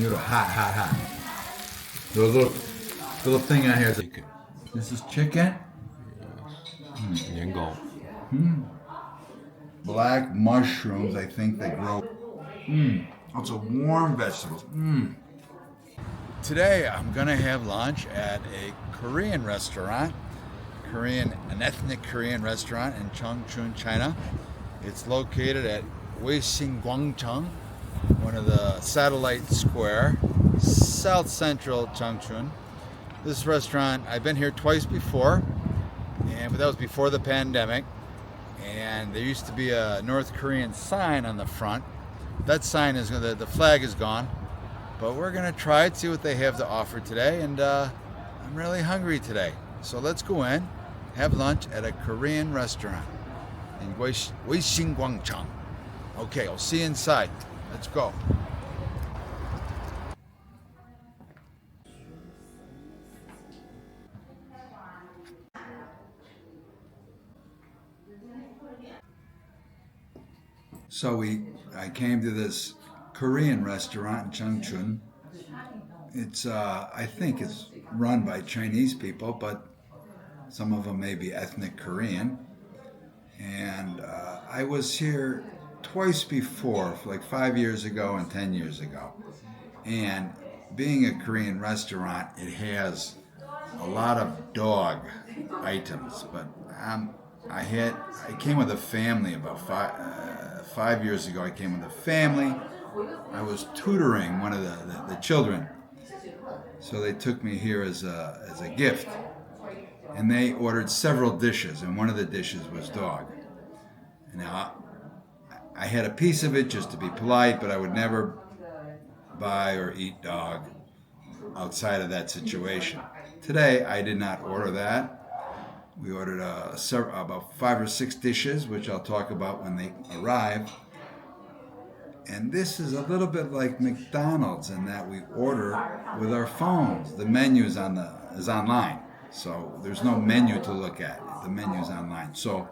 noodle, hot. The little thing on here is Chicken. this is chicken. 年糕. Black mushrooms, I think they grow. Lots of warm vegetables. Today I'm gonna have lunch at a Korean restaurant, an ethnic Korean restaurant in Changchun, China. It's located at Gwangjang, one of the satellite square, south central Changchun. This restaurant, I've been here twice before, but that was before the pandemic. And there used to be a North Korean sign on the front. That sign is the flag is gone, but we're gonna try it, see what they have to offer today. And I'm really hungry today, so let's go in, have lunch at a Korean restaurant in Gwangjang. Okay, I'll see you inside. Let's go. So I came to this Korean restaurant in Changchun. It's I think it's run by Chinese people, but some of them may be ethnic Korean. And I was here twice before, like 5 years ago and 10 years ago. And being a Korean restaurant, it has a lot of dog items, but I came with a family about 5 years ago. I came with a family. I was tutoring one of the children, so they took me here as a gift, and they ordered several dishes, and one of the dishes was dog. Now I had a piece of it just to be polite, but I would never buy or eat dog outside of that situation. Today I did not order that. We ordered about 5 or 6 dishes, which I'll talk about when they arrive. And this is a little bit like McDonald's in that we order with our phones. The menu is online, so there's no menu to look at. The menu is online. So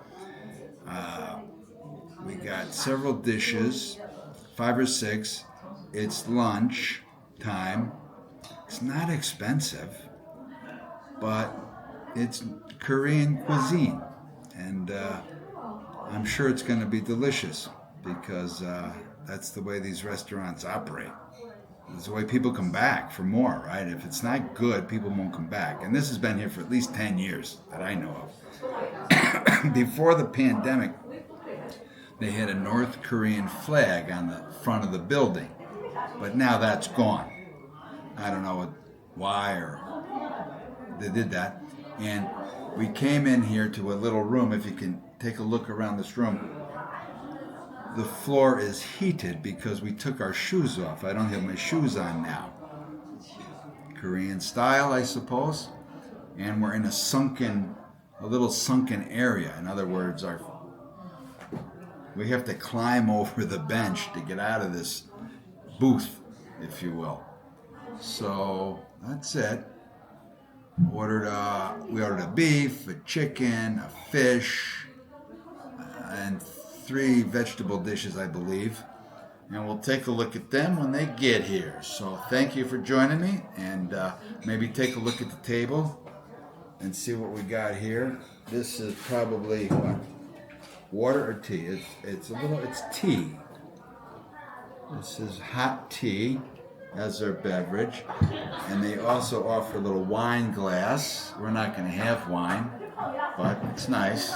we got several dishes, 5 or 6. It's lunch time. It's not expensive, but it's Korean cuisine, and I'm sure it's going to be delicious because that's the way these restaurants operate. It's the way people come back for more, right? If it's not good, people won't come back. And this has been here for at least 10 years that I know of. Before the pandemic, they had a North Korean flag on the front of the building, but now that's gone. I don't know why or they did that. And we came in here to a little room. If you can take a look around this room, the floor is heated because we took our shoes off. I don't have my shoes on now. Korean style, I suppose. And we're in a little sunken area. In other words, we have to climb over the bench to get out of this booth, if you will. So that's it. We ordered a beef, a chicken, a fish, and 3 vegetable dishes, I believe. And we'll take a look at them when they get here. So thank you for joining me, and maybe take a look at the table and see what we got here. This is probably what? Water or tea? It's tea. This is hot tea as their beverage, and they also offer a little wine glass. We're not going to have wine, but it's nice.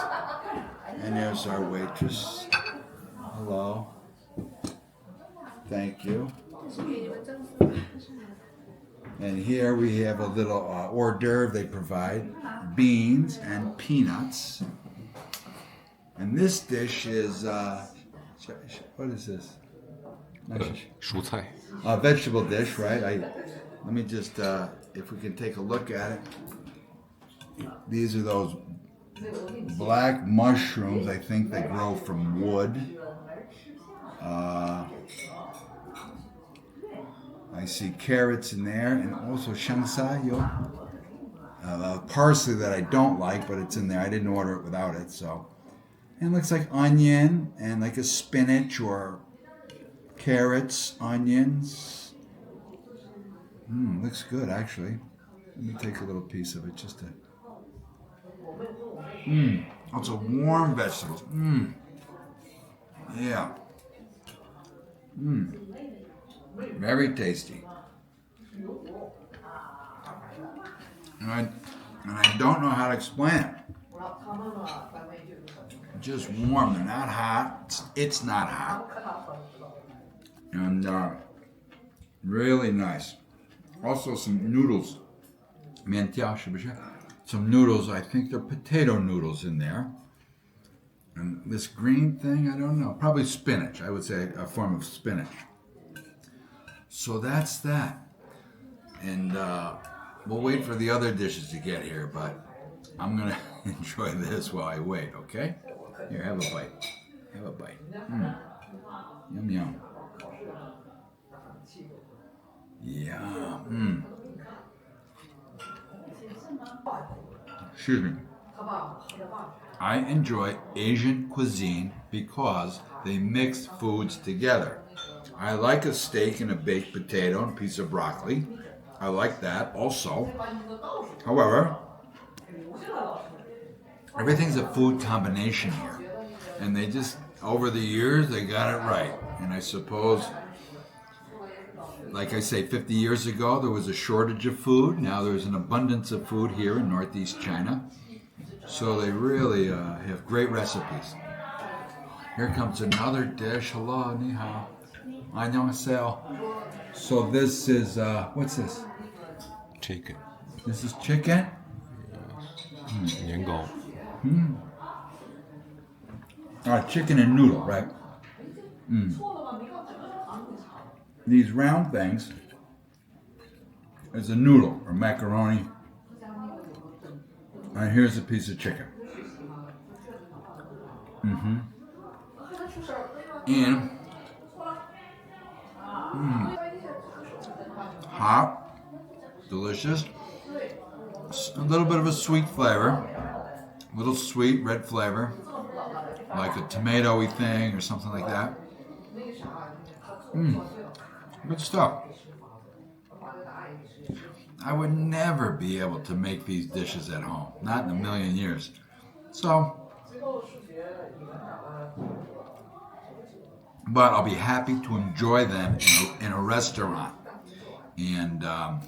And there's our waitress. Hello. Thank you. And here we have a little hors d'oeuvre they provide, beans and peanuts. And this dish is, what is this? 蔬菜. Vegetable dish, right? Let me just, if we can take a look at it. These are those black mushrooms, I think they grow from wood. I see carrots in there, and also shangsayo, parsley that I don't like, but it's in there. I didn't order it without it, so. And it looks like onion and like a spinach or carrots, onions, Looks good actually. Let me take a little piece of it just to. Lots of warm vegetables. Yeah. Very tasty. And I don't know how to explain it. Just warm. They're not hot. It's not hot. And really nice. Also some noodles. Some noodles. I think they're potato noodles in there. And this green thing, I don't know. Probably spinach. I would say a form of spinach. So that's that. And we'll wait for the other dishes to get here, but I'm going to enjoy this while I wait, okay? Here, have a bite. Have a bite. Yum, yum. Yeah. Excuse me. I enjoy Asian cuisine because they mix foods together. I like a steak and a baked potato and a piece of broccoli. I like that also. However, everything's a food combination here. And they just, over the years, they got it right. And I suppose, like I say, 50 years ago, there was a shortage of food. Now there's an abundance of food here in Northeast China. So they really have great recipes. Here comes another dish. Hello, ni hao. 안녕하세요. So this is, what's this? Chicken. This is chicken? 年糕. Chicken and noodle, right? These round things is a noodle or macaroni. And here's a piece of chicken. And hot, delicious. A little bit of a sweet flavor, a little sweet red flavor, like a tomatoey thing or something like that. Good stuff. I would never be able to make these dishes at home, not in a million years. So, but I'll be happy to enjoy them in a restaurant. And I'm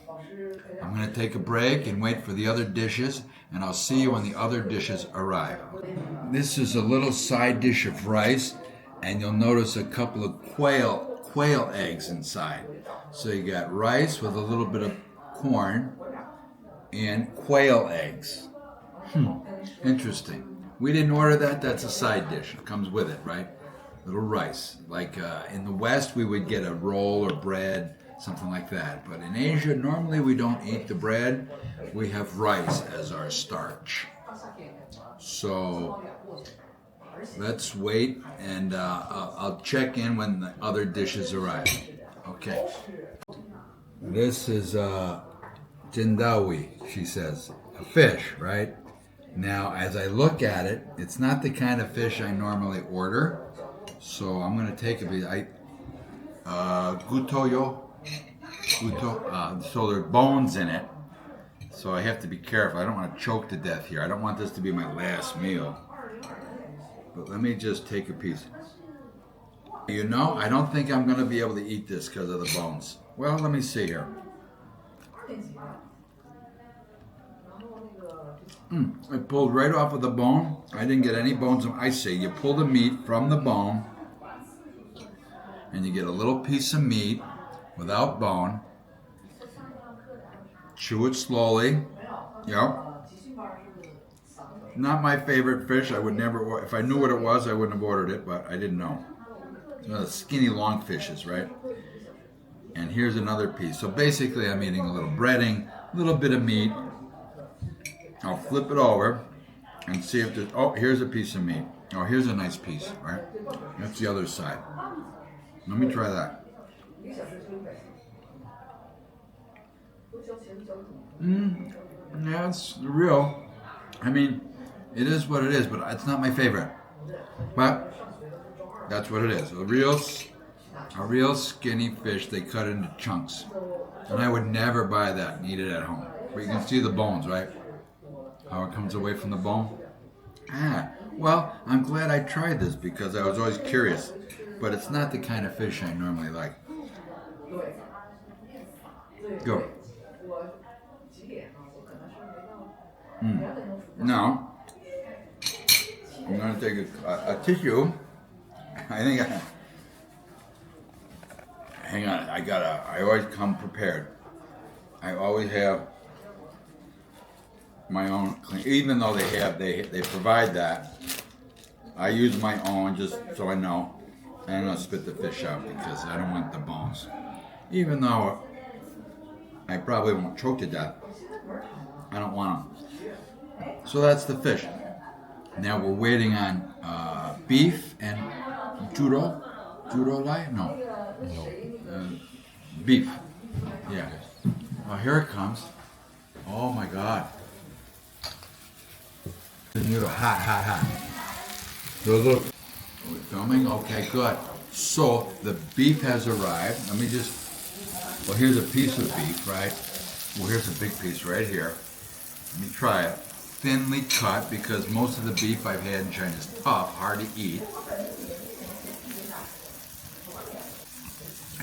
going to take a break and wait for the other dishes, and I'll see you when the other dishes arrive. This is a little side dish of rice, and you'll notice a couple of quail eggs inside. So you got rice with a little bit of corn and quail eggs. Interesting. We didn't order that. That's a side dish. It comes with it, right? Little rice. Like in the West, we would get a roll or bread, something like that. But in Asia, normally we don't eat the bread. We have rice as our starch. So let's wait, and I'll check in when the other dishes arrive. Okay. This is jindawi, she says. A fish, right? Now, as I look at it, it's not the kind of fish I normally order. So I'm going to take a bit. Gutoyo. So there are bones in it. So I have to be careful. I don't want to choke to death here. I don't want this to be my last meal. But let me just take a piece. You know, I don't think I'm going to be able to eat this because of the bones. Well, let me see here. I pulled right off of the bone. I didn't get any bones. I see. You pull the meat from the bone, and you get a little piece of meat without bone. Chew it slowly. Yep. Not my favorite fish. I would never, if I knew what it was, I wouldn't have ordered it, but I didn't know. The skinny long fishes, right? And here's another piece. So basically I'm eating a little breading, a little bit of meat. I'll flip it over and see if there's, oh, here's a piece of meat. Oh, here's a nice piece, right? That's the other side. Let me try that. Yeah, it's real. I mean, it is what it is, but it's not my favorite. But that's what it is. The real A real skinny fish, they cut into chunks. And I would never buy that and eat it at home. But you can see the bones, right? How it comes away from the bone. Well, I'm glad I tried this because I was always curious. But it's not the kind of fish I normally like. Go. Now, I'm going to take a tissue. I think hang on, I always come prepared. I always have my own clean, even though they provide that. I use my own just so I know. And I'm going to spit the fish out because I don't want the bones. Even though I probably won't choke to death, I don't want them. So that's the fish. Now we're waiting on beef and churro. Churro lai? No. Beef. Yeah. Well, here it comes. Oh my God. The noodle, hot. Look. Are we filming? Okay, good. So the beef has arrived. Let me just. Well, here's a piece of beef, right? Well, here's a big piece right here. Let me try it. Thinly cut because most of the beef I've had in China is tough, hard to eat.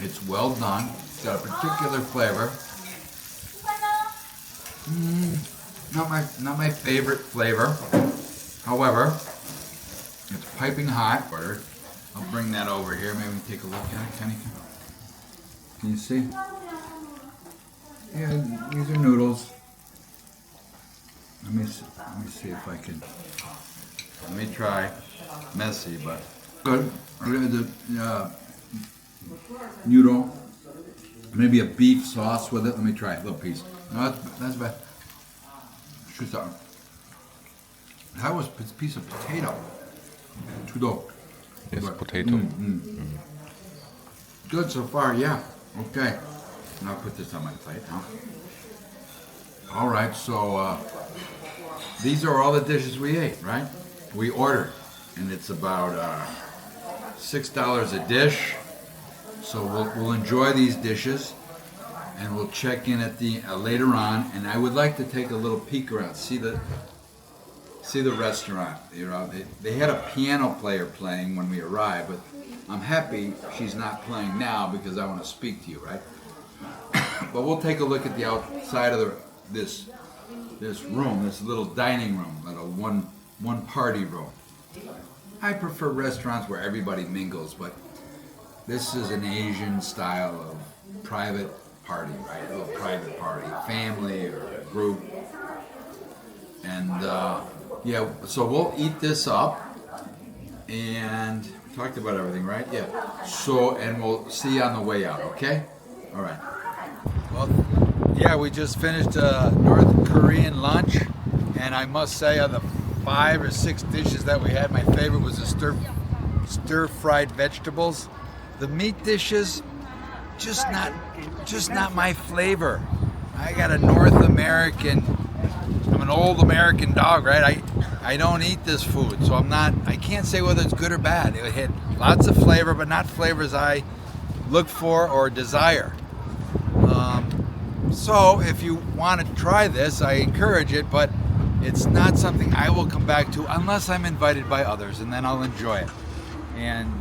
It's well done. It's got a particular flavor. Not my favorite flavor. However, it's piping hot. Butter. I'll bring that over here. Maybe take a look at it. Can you see? Yeah, these are noodles. Let me see if I can. Let me try. Messy, but good. The noodle. Maybe a beef sauce with it. Let me try a little piece. No, that's bad. That was a piece of potato. Tudo. It's potato. Good so far, yeah. Okay. Now I'll put this on my plate, huh? All right, so these are all the dishes we ate, right? We ordered, and it's about $6 a dish. So we'll enjoy these dishes, and we'll check in at the later on. And I would like to take a little peek around, see the restaurant. You know, they had a piano player playing when we arrived, but I'm happy she's not playing now because I want to speak to you, right? But we'll take a look at the outside of this room, this little dining room, little one party room. I prefer restaurants where everybody mingles, but this is an Asian style of private party, right? A little private party, family or group. And yeah, so we'll eat this up. And we talked about everything, right? Yeah. So, and we'll see you on the way out, okay? All right. Well, yeah, we just finished a North Korean lunch, and I must say, of the 5 or 6 dishes that we had, my favorite was the stir-fried vegetables. The meat dishes, just not my flavor. I got a North American. I'm an old American dog, right? I don't eat this food, so I can't say whether it's good or bad. It had lots of flavor, but not flavors I look for or desire. So if you want to try this, I encourage it, but it's not something I will come back to unless I'm invited by others, and then I'll enjoy it. And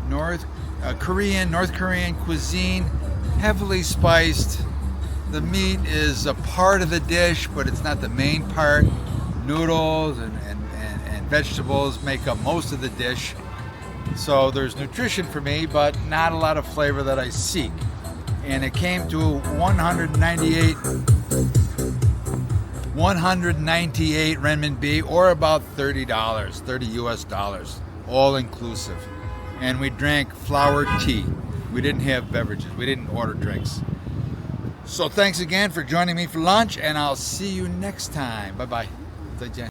North Korean cuisine, heavily spiced. The meat is a part of the dish, but it's not the main part. Noodles and vegetables make up most of the dish. So there's nutrition for me, but not a lot of flavor that I seek. And it came to 198 renminbi, or about $30, 30 US dollars, all inclusive. And we drank flower tea. We didn't have beverages. We didn't order drinks. So thanks again for joining me for lunch, and I'll see you next time. Bye-bye. 再见.